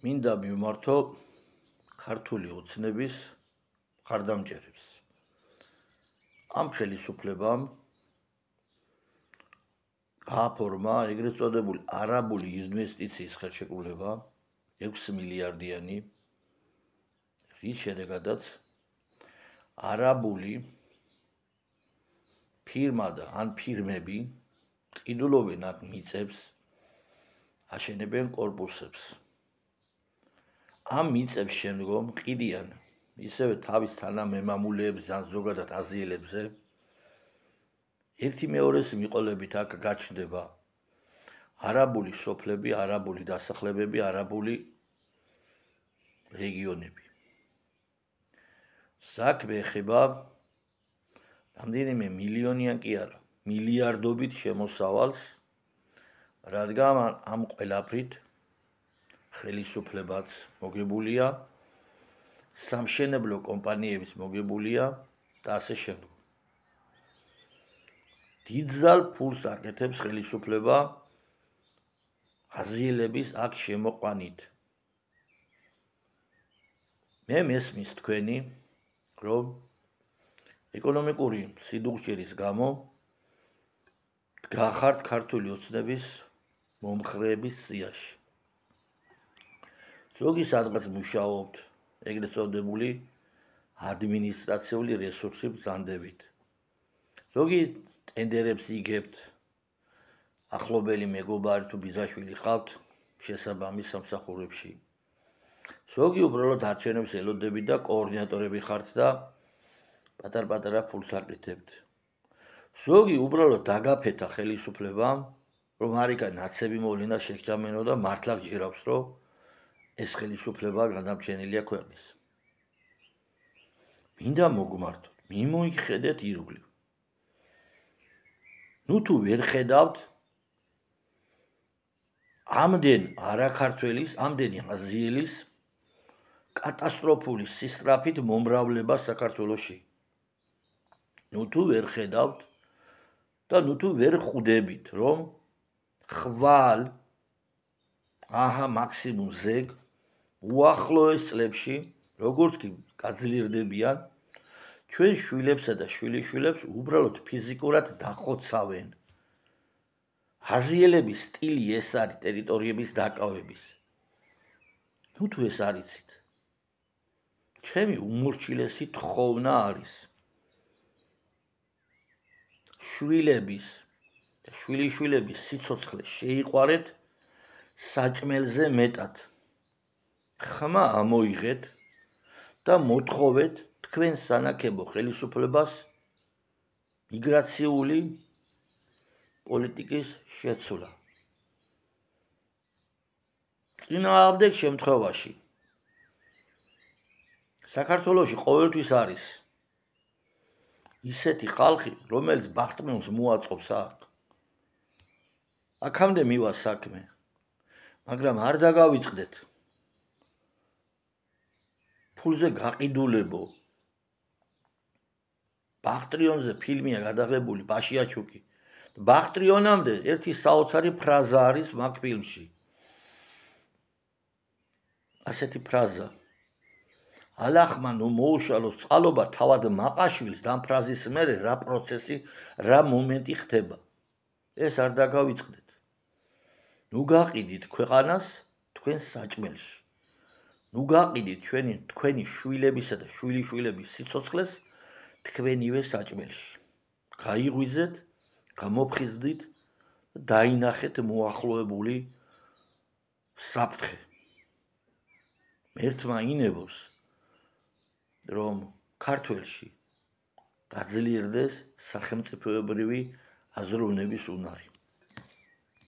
მინდა მივმართო ქართული ოცნების მხარდამჭერებს. ამ ხელისუფლებამ გააფორმა ეგრეთ წოდებული არაბული ინვესტიციის ხელშეკრულება 6 მილიარდიანი, რის შედეგადაც არაბული ფირმა და ან ფირმები ყიდულობენ აქ მიწებს, აშენებენ კორპუსებს. ამ მიწებს შემდგომ ყიდიან ისევე თავის თანამემამულეებს ან ზოგადად აზიელებზე. ერთი მეორეს მიყოლებით აქ გაჩნდება არაბული სოფლები, არაბული დასახლებები, არაბული რეგიონები. საქმე ეხება რამდენიმე მილიონიან კი არა, მილიარდობით შემოსავალს, რადგან ამ ყველაფრით ხელისუფლებაც მოგებულია, სამშენებლო კომპანიების მოგებულია და ასე შემდეგ. დიდძალ ფულს აკეთებს ხელისუფლება აზიელების აქ შემოყვანით. მე მესმის თქვენი, რომ ეკონომიკური სიდუღჭირის გამო გახართ ქართული ოცნების მომხრეების სიაში. ზოგი სადღაც მუშაობთ ეგრეთ წოდებული ადმინისტრაციული რესურსი ბრძანდებით. ზოგი ტენდერებს იგებთ, ახლობელი მეგობარი თუ ბიძაშვილი ხავთ შესაბამის სამსახურებში. ზოგი უბრალოდ არჩევნებს ელოდებით და კოორდინატორები ხართ და პატარ-პატარა ფულს აკეთებთ. ზოგი უბრალოდ დაგაფეთა ხელისუფლებამ, რომ არიქან ნაცები მოვლენა შეგჭამენო და მართლა გჯერავს, რომ ეს ხელისუფლება გადამჩენილია ქვეყნის. მინდა მოგმართოთ, მიმოიხედეთ ირგვლივ. თუ ვერ ხედავთ ამდენ არაქართველის, ამდენი აზიელის კატასტროფული სისწრაფით მომრავლება საქართველოში. თუ ვერ ხედავთ და თუ ვერ ხვდებით, რომ ხვალ მაქსიმუმ ზეგ უახლოეს წლებში, როგორც კი გაძლიერდებიან, ჩვენ შვილებსა და შვილიშვილებს უბრალოდ ფიზიკურად დახოცავენ. აზიელების სტილი ეს არის ტერიტორიების დაკავების. თუ ეს არიცით, ჩემი უმორჩილესი თხოვნა არის შვილების და შვილიშვილების სიცოცხლე შეიყვარეთ საჭმელზე მეტად. ხმა ამოიღეთ და მოთხოვეთ თქვენ სანაკებო ხელისუფლებას მიგრაციული პოლიტიკის შეცვლა. წინააღმდეგ შემთხვევაში საქართველოში ყოველთვის არის ისეთი ხალხი, რომელიც ბახტმილს მოაწყობს აქ. აქამდე მივა საქმე, მაგრამ არ დაგავიწყდეთ. ფულზე გაყიდულებო. ბახტრიონზე ფილმია გადაღებული ბაშიაჩუკი. ბახტრიონამდე ერთი საოცარი ფრაზა არის მაგ ფილმში. ასეთი ფრაზა. ალახმა ნუ მოუშალოს წყალობა თავად მაყაშვილს და ამ ფრაზის მერე რა პროცესი, რა მომენტი ხდება. ეს არ დაგავიწყდეთ. ნუ გაყიდით ქვეყანას თქვენ საჭმელში. ნუ გაყიდით თქვენი შვილებისა და შვილიშვილების სიცოცხლეს თქვენივე საჭმელში. გაიღვიძეთ, გამოფხიზდით და დაინახეთ მოახლოებული საფრთხე. ერთმა ინებოს, რომ ქართველში გაძლიერდეს სახელმწიფოებრივი აზროვნების უნარი.